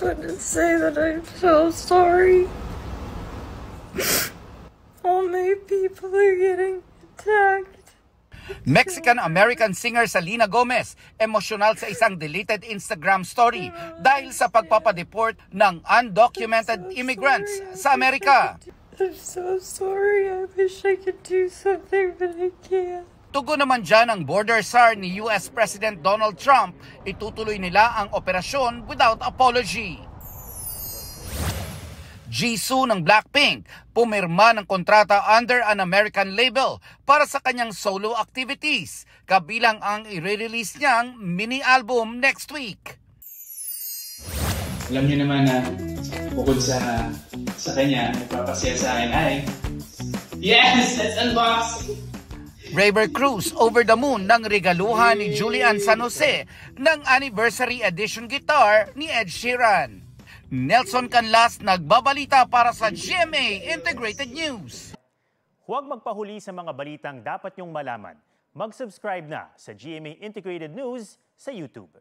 want to say that I'm so sorry. All my people are getting attacked. Mexican-American singer Selena Gomez, emosyonal sa isang deleted Instagram story dahil sa pagpapadeport ng undocumented immigrants sa Amerika. I'm so sorry. I wish I could do something, but I can't. Tugon naman dyan ang border SAR ni US President Donald Trump, itutuloy nila ang operasyon without apology. Jisoo ng Blackpink, pumirma ng kontrata under an American label para sa kanyang solo activities, kabilang ang i-release niyang mini-album next week. Alam niyo naman na bukod sa kanya, nagpapasaya sa akin ay, yes, let's unbox! Rayber Cruz over the moon ng regaluhan ni Julian San Jose ng anniversary edition guitar ni Ed Sheeran. Nelson Canlas nagbabalita para sa GMA Integrated News. Huwag magpahuli sa mga balitang dapat niyong malaman. Mag-subscribe na sa GMA Integrated News sa YouTube.